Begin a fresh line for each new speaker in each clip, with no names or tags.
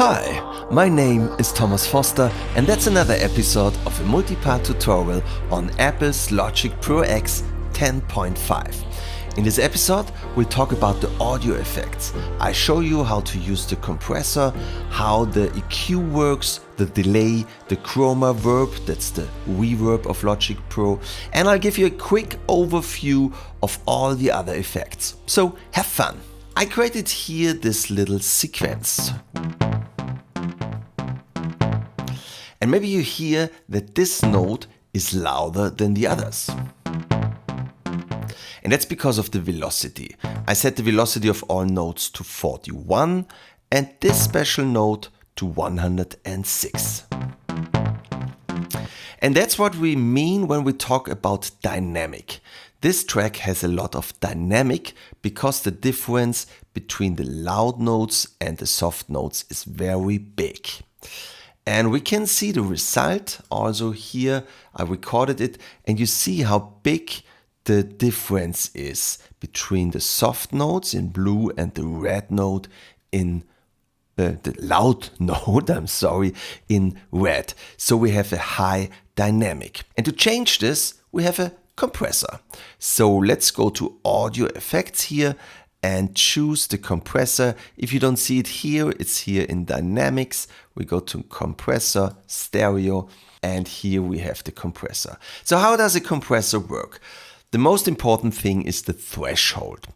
Hi, my name is Thomas Foster and that's another episode of a multi-part tutorial on Apple's Logic Pro X 10.5. In this episode, we'll talk about the audio effects. I show you how to use the compressor, how the EQ works, the delay, the ChromaVerb, that's the reverb of Logic Pro, and I'll give you a quick overview of all the other effects. So have fun! I created here this little sequence. And maybe you hear that this note is louder than the others. And that's because of the velocity. I set the velocity of all notes to 41 and this special note to 106. And that's what we mean when we talk about dynamic. This track has a lot of dynamic because the difference between the loud notes and the soft notes is very big. And we can see the result also here. I recorded it and you see how big the difference is between the soft notes in blue and the red note in the loud note, in red. So we have a high dynamic. And to change this, we have a compressor. So let's go to audio effects here and choose the compressor. If you don't see it here, it's here in dynamics. We go to compressor, stereo, and here we have the compressor. So how does a compressor work? The most important thing is the threshold.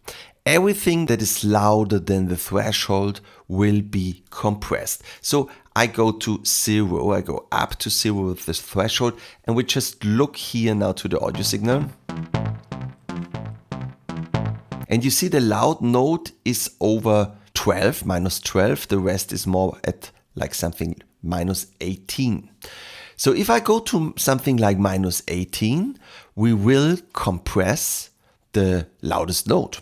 Everything that is louder than the threshold will be compressed. So I go to 0, I go up to 0 with this threshold, and we just look here now to the audio signal. And you see the loud note is over 12, minus 12. The rest is more at like something minus 18. So if I go to something like minus 18, we will compress the loudest note.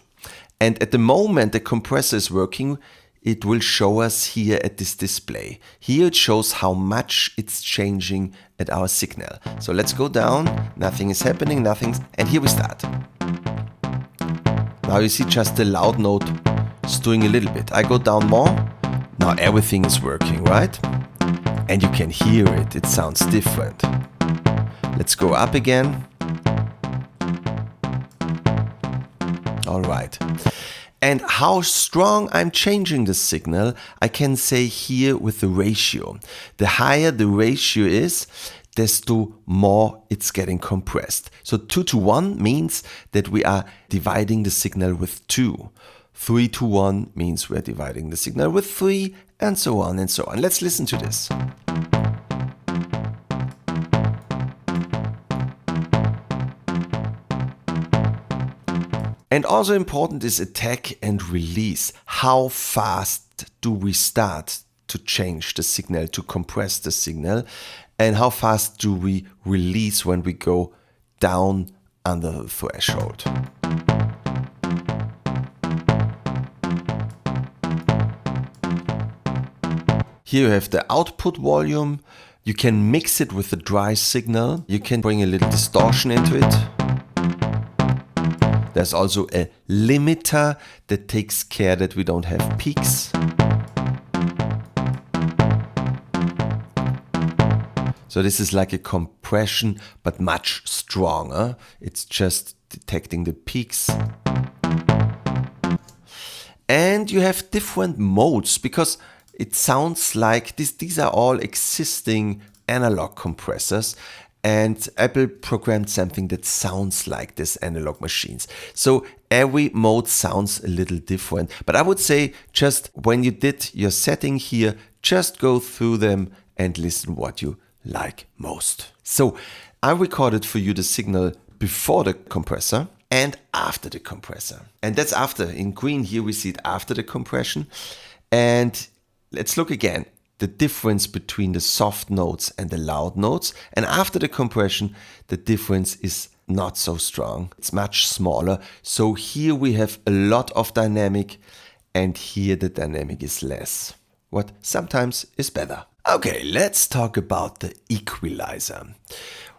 And at the moment the compressor is working, it will show us here at this display. Here it shows how much it's changing at our signal. So let's go down, nothing is happening, and here we start. Now you see just the loud note is doing a little bit. I go down more, now everything is working, right? And you can hear it, it sounds different. Let's go up again. All right. And how strong I'm changing the signal, I can say here with the ratio. The higher the ratio is, desto more it's getting compressed. So 2:1 means that we are dividing the signal with 2. 3:1 means we're dividing the signal with 3, and so on and so on. Let's listen to this. And also important is attack and release. How fast do we start to change the signal, to compress the signal? And how fast do we release when we go down under the threshold? Here you have the output volume. You can mix it with the dry signal. You can bring a little distortion into it. There's also a limiter that takes care that we don't have peaks. So this is like a compression, but much stronger. It's just detecting the peaks. And you have different modes because it sounds like these are all existing analog compressors. And Apple programmed something that sounds like this analog machines. So every mode sounds a little different. But I would say just when you did your setting here, just go through them and listen what you like most. So I recorded for you the signal before the compressor and after the compressor. And that's after. In green here we see it after the compression. And let's look again. The difference between the soft notes and the loud notes. And after the compression, the difference is not so strong. It's much smaller. So here we have a lot of dynamic and here the dynamic is less. What sometimes is better. Okay, let's talk about the equalizer.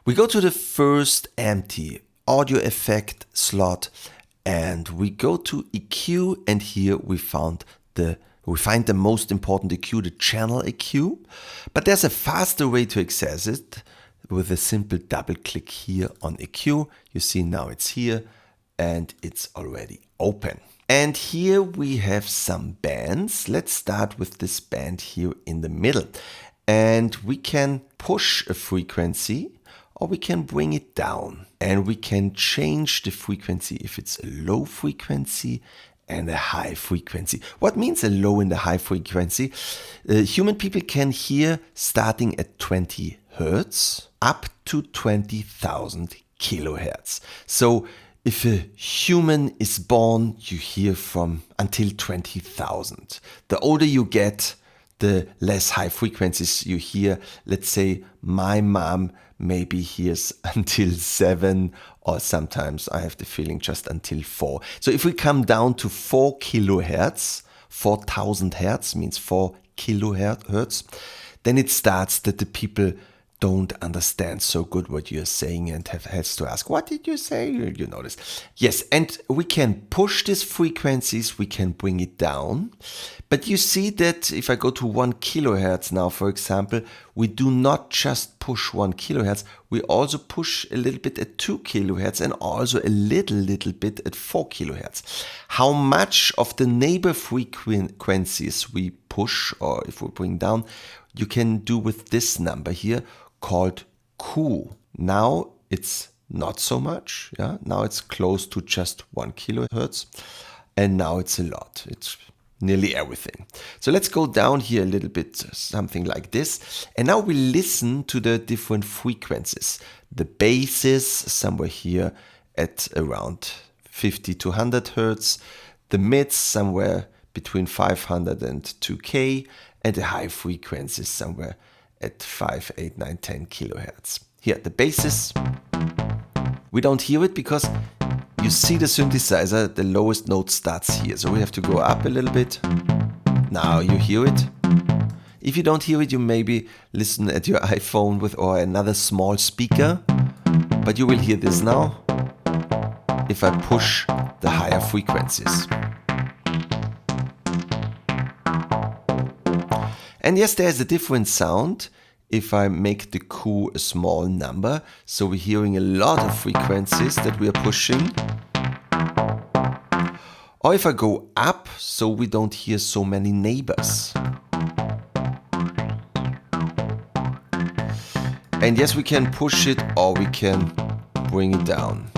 We go to the first empty audio effect slot and we go to EQ and here we found the We find the most important EQ, the channel EQ, but there's a faster way to access it with a simple double click here on EQ. You see now it's here and it's already open. And here we have some bands. Let's start with this band here in the middle. And we can push a frequency or we can bring it down. And we can change the frequency if it's a low frequency and a high frequency. What means a low and a high frequency? Human people can hear starting at 20 Hertz up to 20,000 kilohertz. So if a human is born, you hear from until 20,000. The older you get, the less high frequencies you hear. Let's say my mom maybe hears until 7, or sometimes I have the feeling just until 4. So if we come down to 4 kilohertz, 4,000 hertz means 4 kilohertz, then it starts that the people don't understand so good what you're saying and has to ask, what did you say? You know this. Yes, and we can push these frequencies, we can bring it down. But you see that if I go to 1 kilohertz now, for example, we do not just push 1 kilohertz, we also push a little bit at 2 kilohertz and also a little bit at 4 kilohertz. How much of the neighbor frequencies we push, or if we bring down, you can do with this number here, called Q. Now it's not so much. Yeah, now it's close to just 1 kilohertz, and now it's a lot. It's nearly everything. So let's go down here a little bit, something like this. And now we listen to the different frequencies. The basses somewhere here at around 50 to 100 Hertz. The mids somewhere between 500 and 2K. And the high frequencies somewhere at 5, 8, 9, 10 kilohertz. Here, the basses, we don't hear it because you see the synthesizer, the lowest note starts here. So we have to go up a little bit. Now you hear it. If you don't hear it, you maybe listen at your iPhone with or another small speaker. But you will hear this now if I push the higher frequencies. And yes, there's a different sound if I make the Q a small number. So we're hearing a lot of frequencies that we are pushing. Or if I go up, so we don't hear so many neighbors. And yes, we can push it or we can bring it down.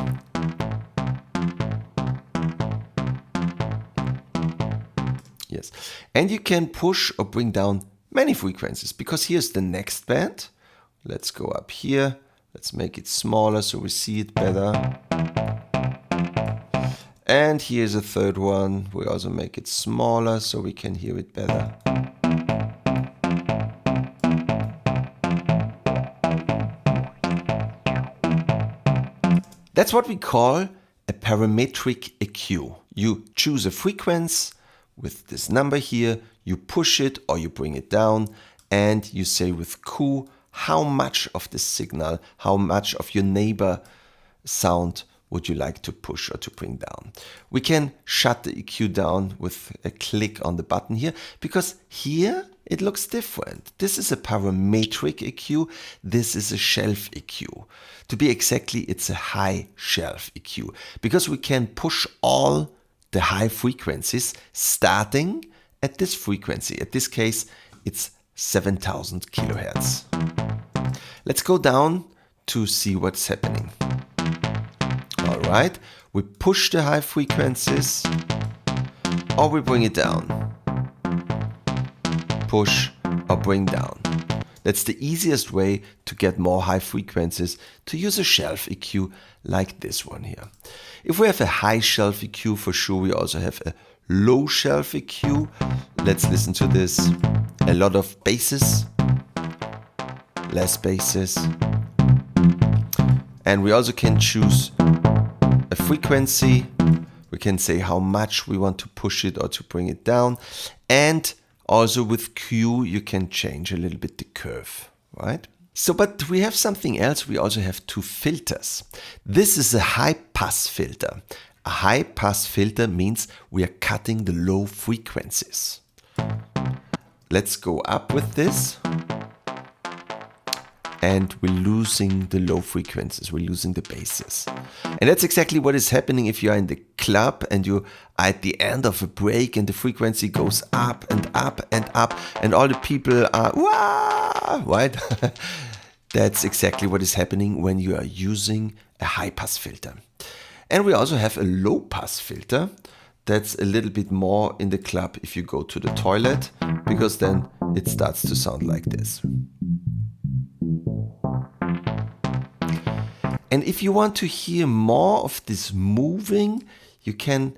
Yes, and you can push or bring down many frequencies, because here's the next band. Let's go up here. Let's make it smaller so we see it better. And here's a third one. We also make it smaller so we can hear it better. That's what we call a parametric EQ. You choose a frequency with this number here, you push it or you bring it down, and you say with Q how much of the signal, how much of your neighbor sound would you like to push or to bring down. We can shut the EQ down with a click on the button here, because here it looks different. This is a parametric EQ, this is a shelf EQ. To be exactly, it's a high shelf EQ, because we can push all the high frequencies starting at this frequency. At this case, it's 7,000 kilohertz. Let's go down to see what's happening. All right, we push the high frequencies or we bring it down. Push or bring down. That's the easiest way to get more high frequencies, to use a shelf EQ like this one here. If we have a high shelf EQ, for sure we also have a low shelf EQ. Let's listen to this. A lot of basses, less basses. And we also can choose a frequency. We can say how much we want to push it or to bring it down. And also with Q, you can change a little bit the curve, right? So, but we have something else. We also have two filters. This is a high pass filter. A high pass filter means we are cutting the low frequencies. let's go up with this. And we're losing the low frequencies, we're losing the basses. And that's exactly what is happening if you're in the club and you're at the end of a break and the frequency goes up and up and up and all the people are, wah, right? That's exactly what is happening when you are using a high-pass filter. And we also have a low-pass filter. That's a little bit more in the club if you go to the toilet, because then it starts to sound like this. And if you want to hear more of this moving, you can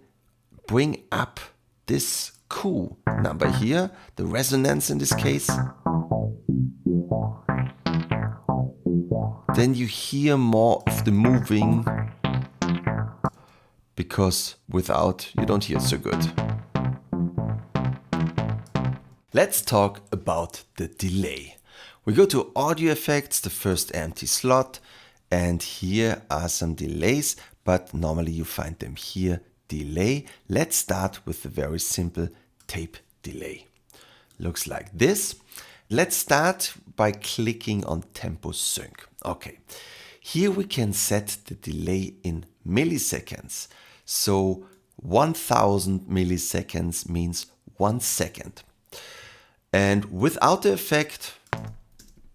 bring up this Q number here, the resonance in this case. Then you hear more of the moving, because without you don't hear so good. Let's talk about the delay. We go to audio effects, the first empty slot, and here are some delays, but normally you find them here, delay. Let's start with the very simple tape delay. Looks like this. Let's start by clicking on tempo sync. Okay, here we can set the delay in milliseconds. So 1000 milliseconds means 1 second. And without the effect,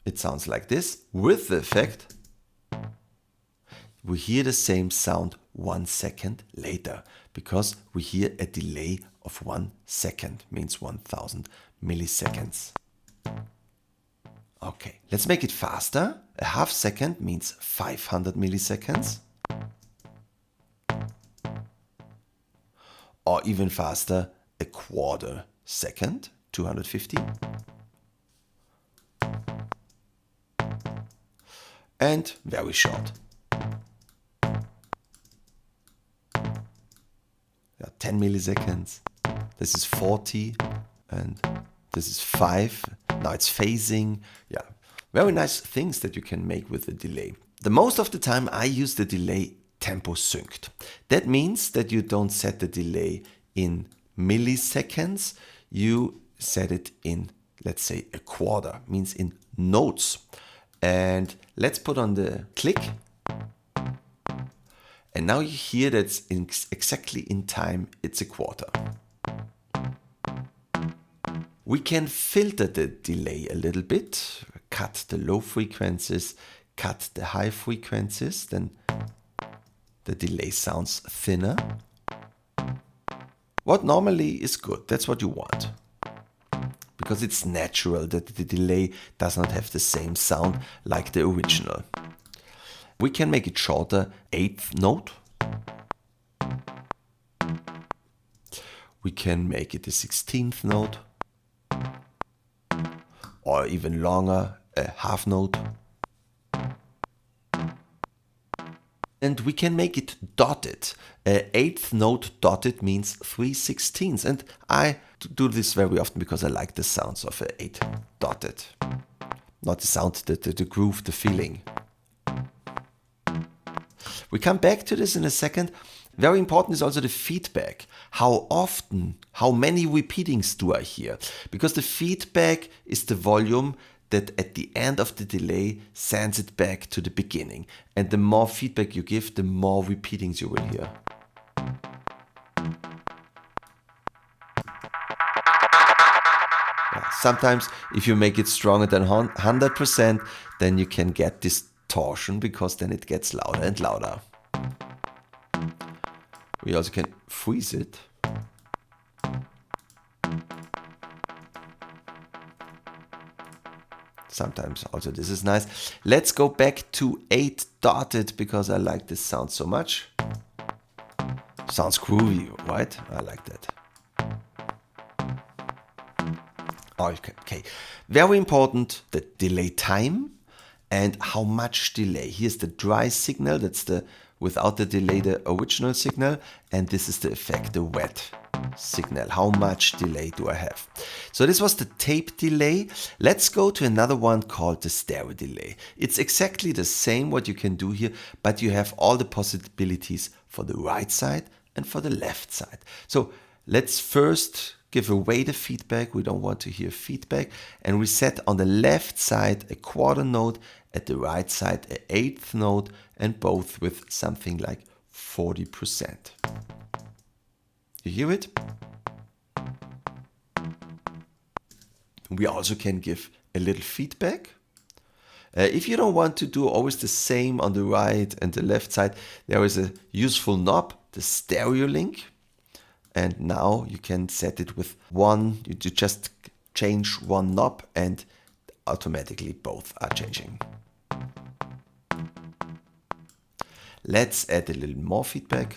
it sounds like this. With the effect, we hear the same sound 1 second later, because we hear a delay of 1 second, means 1000 milliseconds. Okay, let's make it faster. A half second means 500 milliseconds. Or even faster, a quarter second, 250. And very short. 10 milliseconds. This is 40 and this is 5. Now it's phasing. Yeah, very nice things that you can make with the delay. The most of the time I use the delay tempo synced. That means that you don't set the delay in milliseconds. You set it in, let's say, a quarter, means in notes. And let's put on the click. And now you hear that's exactly in time, it's a quarter. We can filter the delay a little bit, cut the low frequencies, cut the high frequencies, then the delay sounds thinner. What normally is good, that's what you want. Because it's natural that the delay does not have the same sound like the original. We can make it shorter, 8th note. We can make it a 16th note. Or even longer, a half note. And we can make it dotted. A 8th note dotted means 3/16. And I do this very often because I like the sounds of a 8 dotted. Not the sound, the groove, the feeling. We come back to this in a second. Very important is also the feedback. How often, how many repeatings do I hear? Because the feedback is the volume that at the end of the delay sends it back to the beginning. And the more feedback you give, the more repeatings you will hear. Sometimes if you make it stronger than 100%, then you can get distortion, because then it gets louder and louder. We also can freeze it. Sometimes also this is nice. Let's go back to 8 dotted, because I like this sound so much. Sounds groovy, right? I like that. Okay, very important, the delay time and how much delay. Here's the dry signal, that's the without the delay, the original signal, and this is the effect, the wet signal. How much delay do I have? So this was the tape delay. Let's go to another one called the stereo delay. It's exactly the same what you can do here, but you have all the possibilities for the right side and for the left side. So let's first give away the feedback. We don't want to hear feedback. And we set on the left side a quarter note, at the right side an eighth note, and both with something like 40%. You hear it? We also can give a little feedback. If you don't want to do always the same on the right and the left side, there is a useful knob, the stereo link. And now you can set it with one, you just change one knob and automatically both are changing. Let's add a little more feedback.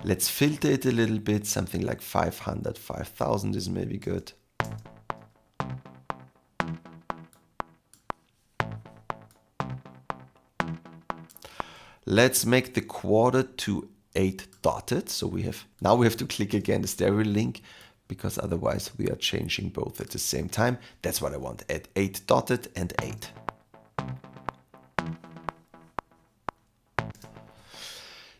Let's filter it a little bit, something like 500, 5000 is maybe good. Let's make the quarter to 8 dotted. So now we have to click again the stereo link, because otherwise we are changing both at the same time. That's what I want, at 8 dotted and 8.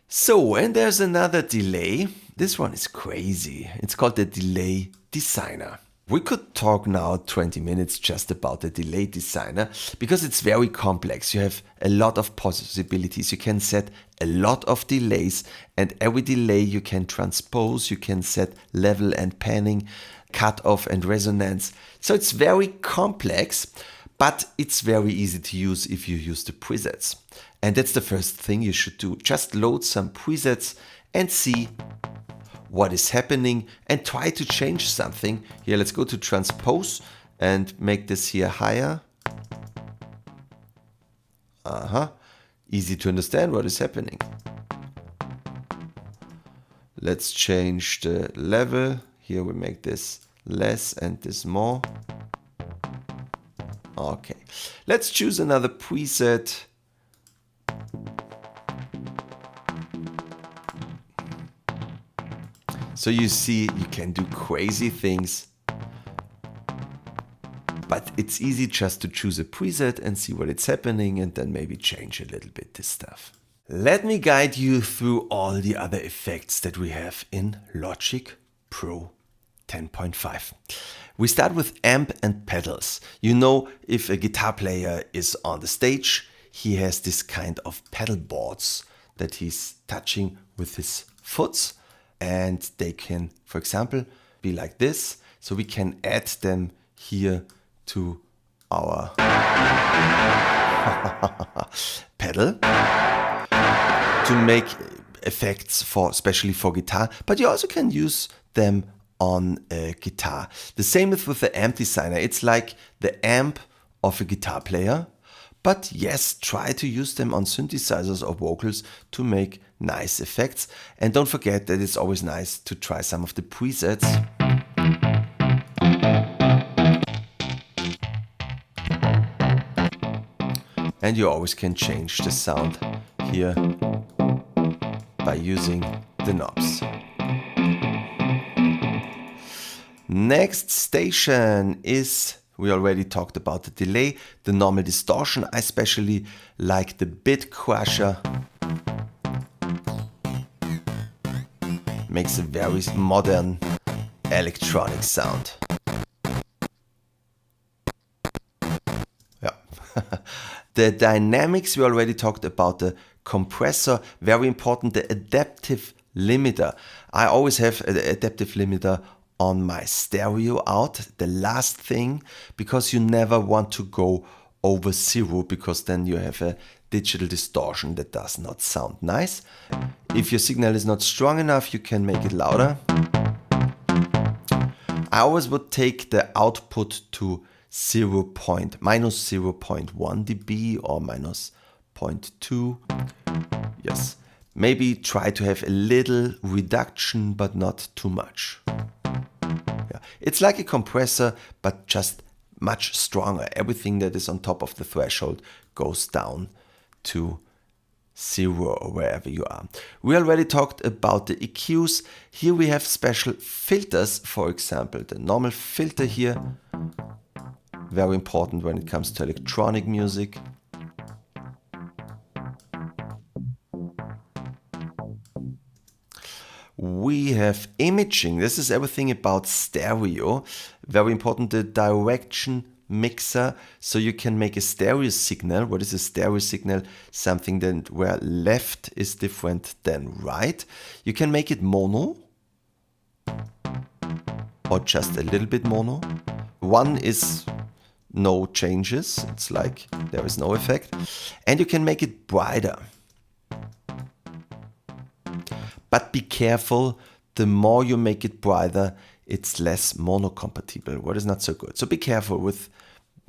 So, and there's another delay. This one is crazy. It's called the Delay Designer. We could talk now 20 minutes just about the Delay Designer, because it's very complex. You have a lot of possibilities. You can set a lot of delays, and every delay you can transpose. You can set level and panning, cutoff and resonance. So it's very complex, but it's very easy to use if you use the presets. And that's the first thing you should do. Just load some presets and see what is happening and try to change something. Here, let's go to transpose and make this here higher. Easy to understand what is happening. Let's change the level. Here we make this less and this more. Okay, let's choose another preset. So you see, you can do crazy things, but it's easy just to choose a preset and see what is happening and then maybe change a little bit this stuff. Let me guide you through all the other effects that we have in Logic Pro 10.5. We start with amp and pedals. You know, if a guitar player is on the stage, he has this kind of pedal boards that he's touching with his foot. And they can, for example, be like this. So we can add them here to our pedal to make effects especially for guitar, but you also can use them on a guitar. The same with the amp designer. It's like the amp of a guitar player, but yes, try to use them on synthesizers or vocals to make nice effects. And don't forget that it's always nice to try some of the presets. And you always can change the sound here by using the knobs. Next station is, we already talked about the delay, the normal distortion. I especially like the bit crusher. Makes a very modern electronic sound. Yeah. The dynamics, we already talked about the compressor. Very important, the adaptive limiter. I always have an adaptive limiter on my stereo out, the last thing, because you never want to go over 0, because then you have a digital distortion that does not sound nice. If your signal is not strong enough, you can make it louder. I always would take the output to minus 0.1 dB or minus 0.2. Yes, maybe try to have a little reduction, but not too much. Yeah. It's like a compressor, but just much stronger. Everything that is on top of the threshold goes down to 0 or wherever you are. We already talked about the EQs. Here we have special filters, for example, the normal filter here. Very important when it comes to electronic music. We have imaging. This is everything about stereo. Very important, the direction mixer. So you can make a stereo signal. What is a stereo signal? Something that where left is different than right. You can make it mono or just a little bit mono. One is no changes. It's like there is no effect. And you can make it brighter. But be careful, the more you make it brighter, it's less mono compatible, what is not so good. So be careful with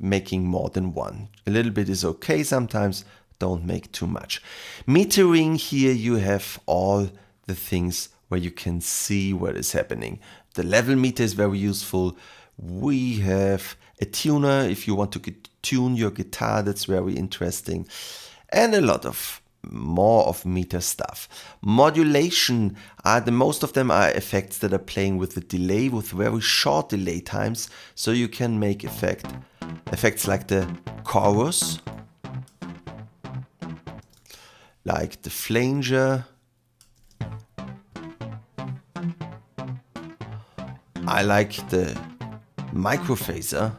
making more than one. A little bit is okay sometimes, don't make too much. Metering, here you have all the things where you can see what is happening. The level meter is very useful. We have a tuner if you want to tune your guitar, that's very interesting. And a lot of more of meter stuff. Modulation, most of them are effects that are playing with the delay, with very short delay times. So you can make effects like the chorus, like the Flanger. I like the microphaser.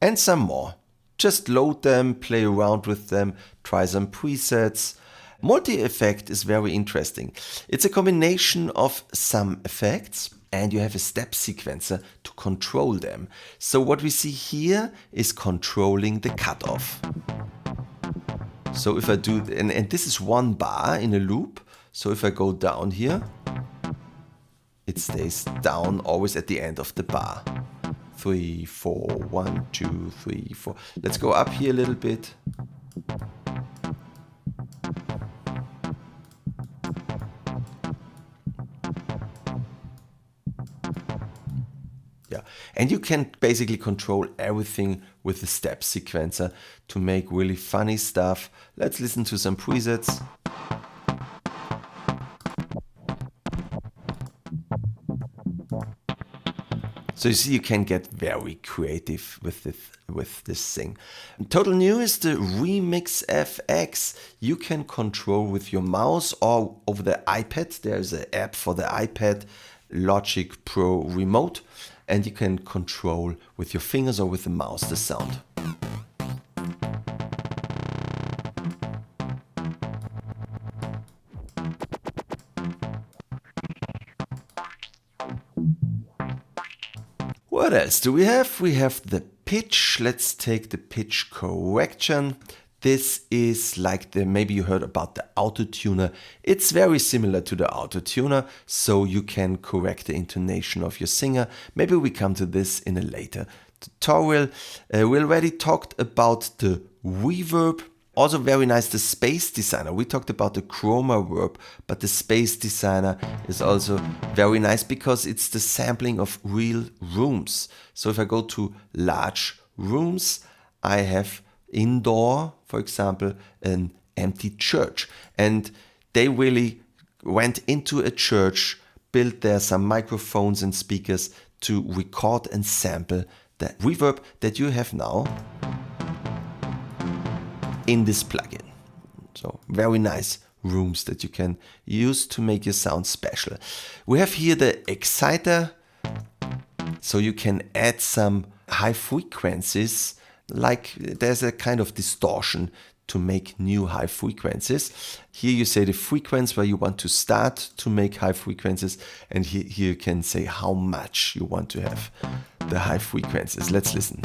And some more. Just load them, play around with them, try some presets. Multi-effect is very interesting. It's a combination of some effects and you have a step sequencer to control them. So what we see here is controlling the cutoff. So if I do, and this is one bar in a loop. So if I go down here, it stays down always at the end of the bar. 3, 4, 1, 2, 3, 4. Let's go up here a little bit. Yeah, and you can basically control everything with the step sequencer to make really funny stuff. Let's listen to some presets. So you see, you can get very creative with this thing. Total new is the Remix FX. You can control with your mouse or over the iPad. There's an app for the iPad, Logic Pro Remote, and you can control with your fingers or with the mouse the sound. What else do we have? We have the pitch. Let's take the pitch correction. This is like maybe you heard about the auto tuner. It's very similar to the auto tuner, so you can correct the intonation of your singer. Maybe we come to this in a later tutorial. We already talked about the reverb. Also very nice, the Space Designer. We talked about the ChromaVerb, but the Space Designer is also very nice because it's the sampling of real rooms. So if I go to large rooms, I have indoor, for example, an empty church. And they really went into a church, built there some microphones and speakers to record and sample the reverb that you have now in this plugin. So very nice rooms that you can use to make your sound special. We have here the exciter, so you can add some high frequencies, like there's a kind of distortion to make new high frequencies. Here you say the frequency where you want to start to make high frequencies, and here you can say how much you want to have the high frequencies. Let's listen.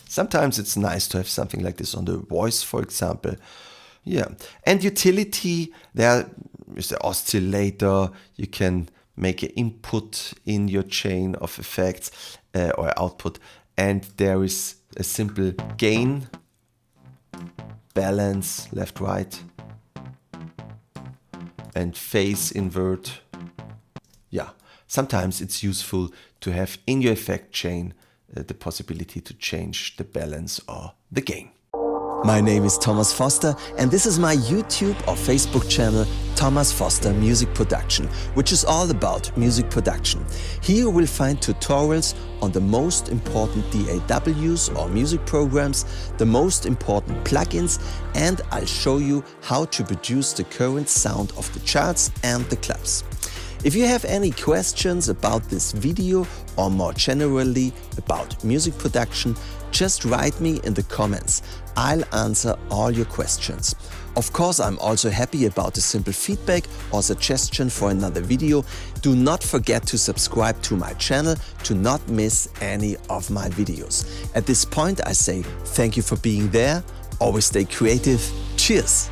Sometimes it's nice to have something like this on the voice, for example. Yeah, and utility, there is the oscillator. You can make an input in your chain of effects or output, and there is a simple gain, balance, left, right, and phase invert. Yeah, sometimes it's useful to have in your effect chain the possibility to change the balance or the gain. My name is Thomas Foster and this is my YouTube or Facebook channel Thomas Foster Music Production, which is all about music production. Here you will find tutorials on the most important DAWs or music programs, the most important plugins, and I'll show you how to produce the current sound of the charts and the clubs. If you have any questions about this video or more generally about music production, just write me in the comments. I'll answer all your questions. Of course, I'm also happy about a simple feedback or suggestion for another video. Do not forget to subscribe to my channel to not miss any of my videos. At this point, I say thank you for being there. Always stay creative. Cheers!